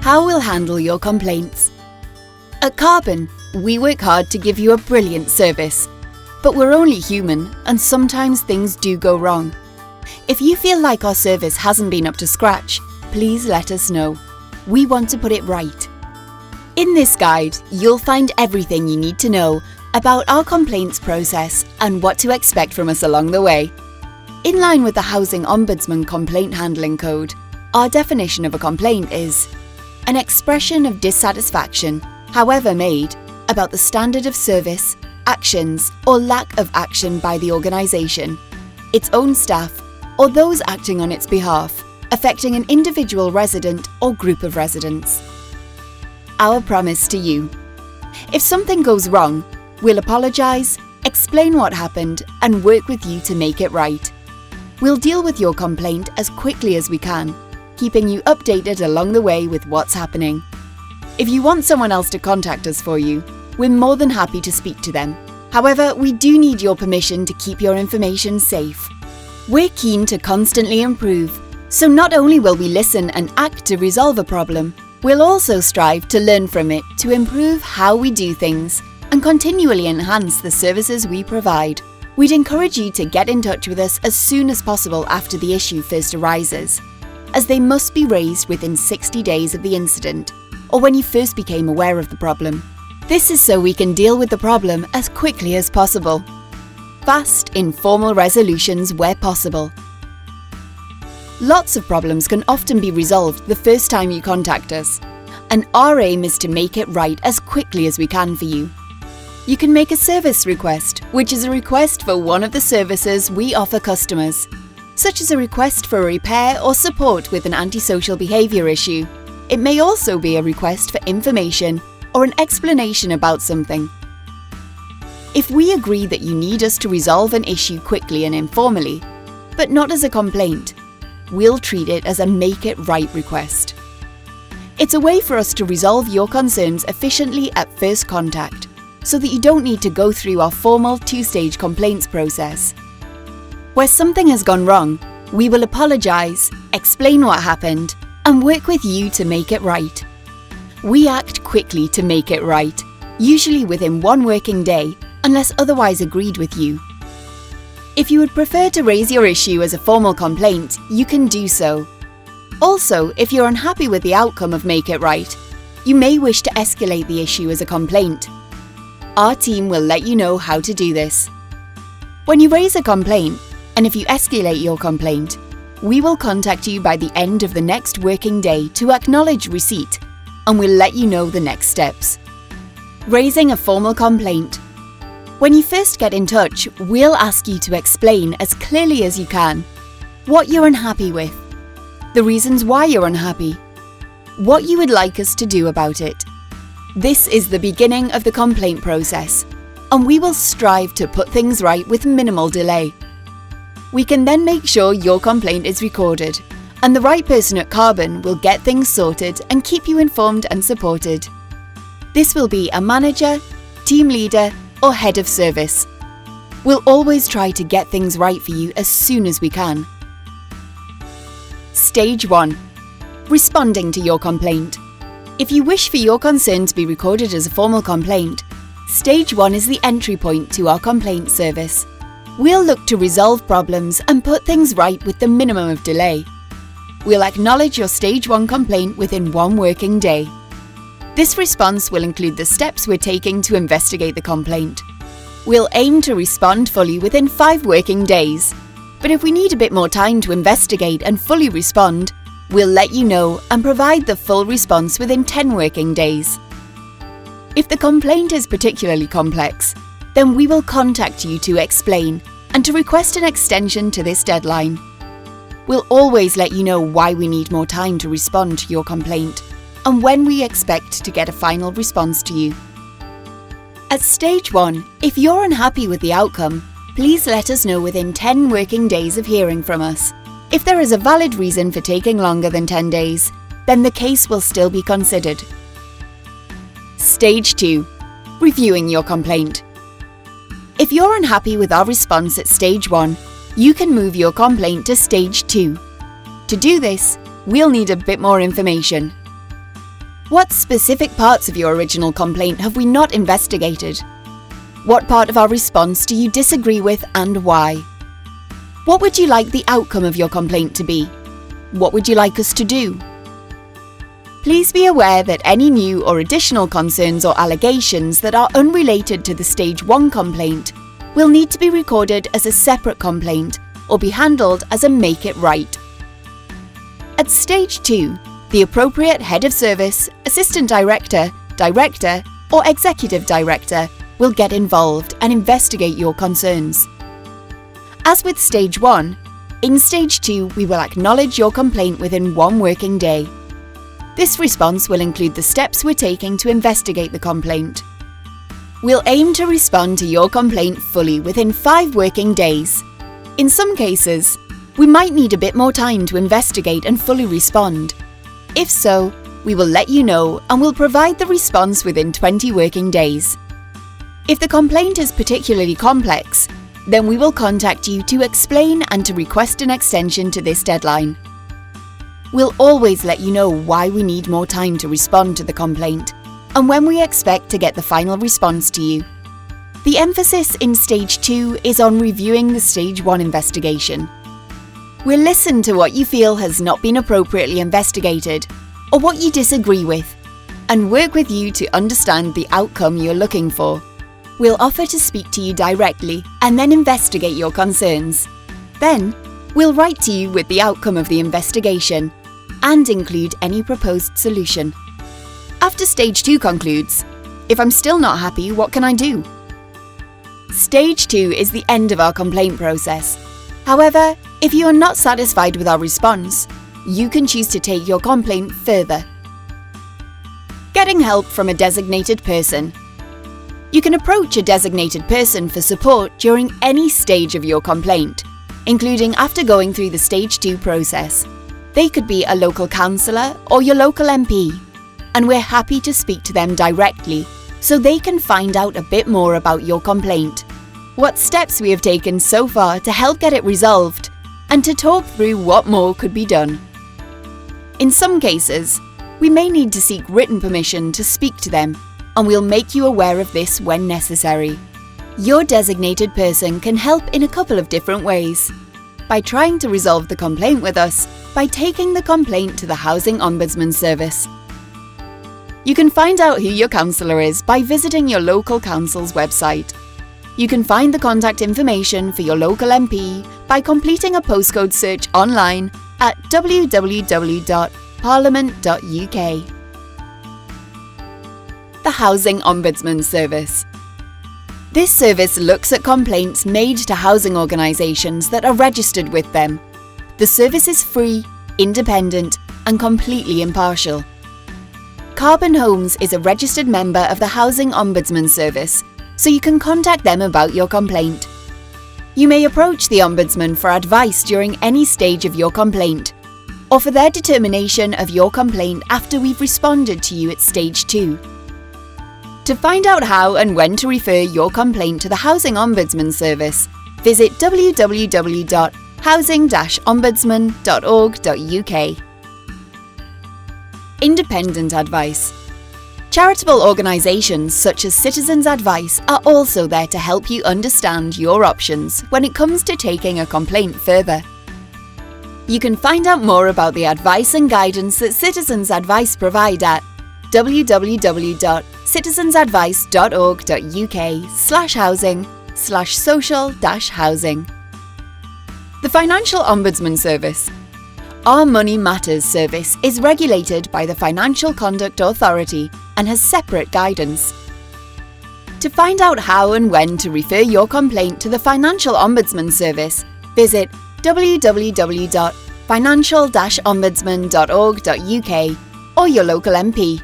how we'll handle your complaints. At Karbon, we work hard to give you a brilliant service. But we're only human, and sometimes things do go wrong. If you feel like our service hasn't been up to scratch, please let us know. We want to put it right. In this guide, you'll find everything you need to know about our complaints process and what to expect from us along the way. In line with the Housing Ombudsman Complaint Handling Code, our definition of a complaint is an expression of dissatisfaction, however made, about the standard of service, actions, or lack of action by the organisation, its own staff, or those acting on its behalf, affecting an individual resident or group of residents. Our promise to you: if something goes wrong, we'll apologise, explain what happened, and work with you to make it right. We'll deal with your complaint as quickly as we can, keeping you updated along the way with what's happening. If you want someone else to contact us for you, we're more than happy to speak to them. However, we do need your permission to keep your information safe. We're keen to constantly improve, so not only will we listen and act to resolve a problem, we'll also strive to learn from it to improve how we do things and continually enhance the services we provide. We'd encourage you to get in touch with us as soon as possible after the issue first arises, as they must be raised within 60 days of the incident or when you first became aware of the problem. This is so we can deal with the problem as quickly as possible. Fast, informal resolutions where possible. Lots of problems can often be resolved the first time you contact us, and our aim is to make it right as quickly as we can for you. You can make a service request, which is a request for one of the services we offer customers, such as a request for a repair or support with an antisocial behaviour issue. It may also be a request for information or an explanation about something. If we agree that you need us to resolve an issue quickly and informally, but not as a complaint, we'll treat it as a make-it-right request. It's a way for us to resolve your concerns efficiently at first contact, so that you don't need to go through our formal two-stage complaints process. Where something has gone wrong, we will apologise, explain what happened, and work with you to make it right. We act quickly to make it right, usually within 1 working day, unless otherwise agreed with you. If you would prefer to raise your issue as a formal complaint, you can do so. Also, if you're unhappy with the outcome of Make It Right, you may wish to escalate the issue as a complaint. Our team will let you know how to do this. When you raise a complaint, and if you escalate your complaint, we will contact you by the end of the next working day to acknowledge receipt, and we'll let you know the next steps. Raising a formal complaint. When you first get in touch, we'll ask you to explain as clearly as you can what you're unhappy with, the reasons why you're unhappy, what you would like us to do about it. This is the beginning of the complaint process, and we will strive to put things right with minimal delay. We can then make sure your complaint is recorded, and the right person at Karbon will get things sorted and keep you informed and supported. This will be a manager, team leader, or head of service. We'll always try to get things right for you as soon as we can. Stage 1. Responding to your complaint. If you wish for your concern to be recorded as a formal complaint, Stage 1 is the entry point to our complaint service. We'll look to resolve problems and put things right with the minimum of delay. We'll acknowledge your Stage 1 complaint within 1 working day. This response will include the steps we're taking to investigate the complaint. We'll aim to respond fully within 5 working days, but if we need a bit more time to investigate and fully respond, we'll let you know and provide the full response within 10 working days. If the complaint is particularly complex, then we will contact you to explain and to request an extension to this deadline. We'll always let you know why we need more time to respond to your complaint and when we expect to get a final response to you. At Stage 1, if you're unhappy with the outcome, please let us know within 10 working days of hearing from us. If there is a valid reason for taking longer than 10 days, then the case will still be considered. Stage 2. Reviewing your complaint. If you're unhappy with our response at Stage 1, you can move your complaint to Stage 2. To do this, we'll need a bit more information. What specific parts of your original complaint have we not investigated? What part of our response do you disagree with and why? What would you like the outcome of your complaint to be? What would you like us to do? Please be aware that any new or additional concerns or allegations that are unrelated to the Stage 1 complaint will need to be recorded as a separate complaint or be handled as a Make It Right. At Stage 2, the appropriate Head of Service, Assistant Director, Director, or Executive Director will get involved and investigate your concerns. As with Stage 1, in Stage 2 we will acknowledge your complaint within 1 working day. This response will include the steps we're taking to investigate the complaint. We'll aim to respond to your complaint fully within 5 working days. In some cases, we might need a bit more time to investigate and fully respond. If so, we will let you know and will provide the response within 20 working days. If the complaint is particularly complex, then we will contact you to explain and to request an extension to this deadline. We'll always let you know why we need more time to respond to the complaint and when we expect to get the final response to you. The emphasis in Stage 2 is on reviewing the Stage 1 investigation. We'll listen to what you feel has not been appropriately investigated or what you disagree with and work with you to understand the outcome you're looking for. We'll offer to speak to you directly and then investigate your concerns. Then, we'll write to you with the outcome of the investigation and include any proposed solution. After Stage 2 concludes, if I'm still not happy, what can I do? Stage 2 is the end of our complaint process. However, if you are not satisfied with our response, you can choose to take your complaint further. Getting help from a designated person. You can approach a designated person for support during any stage of your complaint, including after going through the Stage 2 process. They could be a local councillor or your local MP, and we're happy to speak to them directly so they can find out a bit more about your complaint, what steps we have taken so far to help get it resolved, and to talk through what more could be done. In some cases, we may need to seek written permission to speak to them, and we'll make you aware of this when necessary. Your designated person can help in a couple of different ways. By trying to resolve the complaint with us, by taking the complaint to the Housing Ombudsman Service. You can find out who your councillor is by visiting your local council's website. You can find the contact information for your local MP by completing a postcode search online at www.parliament.uk. The Housing Ombudsman Service. This service looks at complaints made to housing organisations that are registered with them. The service is free, independent and completely impartial. Karbon Homes is a registered member of the Housing Ombudsman Service, so you can contact them about your complaint. You may approach the Ombudsman for advice during any stage of your complaint, or for their determination of your complaint after we've responded to you at Stage 2. To find out how and when to refer your complaint to the Housing Ombudsman Service, visit www.housing-ombudsman.org.uk. Independent advice. Charitable organisations such as Citizens Advice are also there to help you understand your options when it comes to taking a complaint further. You can find out more about the advice and guidance that Citizens Advice provide at www.citizensadvice.org.uk/housing/social-housing. The Financial Ombudsman Service. Our Money Matters service is regulated by the Financial Conduct Authority and has separate guidance. To find out how and when to refer your complaint to the Financial Ombudsman Service, visit www.financial-ombudsman.org.uk or your local MP.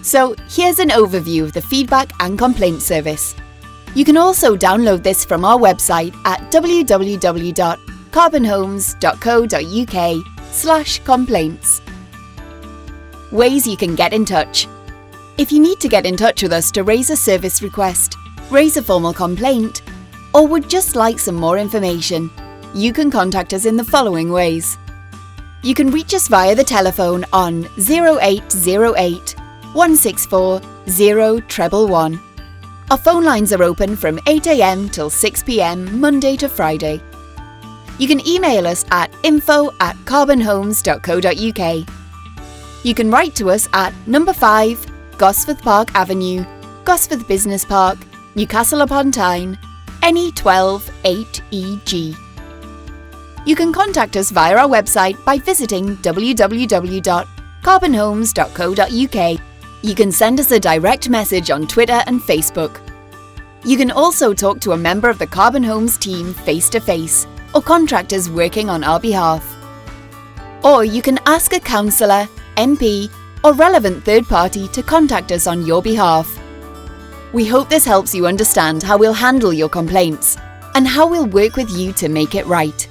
So here's an overview of the feedback and complaint service. You can also download this from our website at www.carbonhomes.co.uk/complaints. Ways you can get in touch. If you need to get in touch with us to raise a service request, raise a formal complaint, or would just like some more information, you can contact us in the following ways. You can reach us via the telephone on 0808 164 0111. Our phone lines are open from 8 a.m. till 6 p.m. Monday to Friday. You can email us at info@karbonhomes.co.uk. You can write to us at number 5, Gosforth Park Avenue, Gosforth Business Park, Newcastle upon Tyne, NE12 8EG. You can contact us via our website by visiting www.karbonhomes.co.uk. You can send us a direct message on Twitter and Facebook. You can also talk to a member of the Karbon Homes team face-to-face, or contractors working on our behalf. Or you can ask a councillor, MP, or relevant third party to contact us on your behalf. We hope this helps you understand how we'll handle your complaints and how we'll work with you to make it right.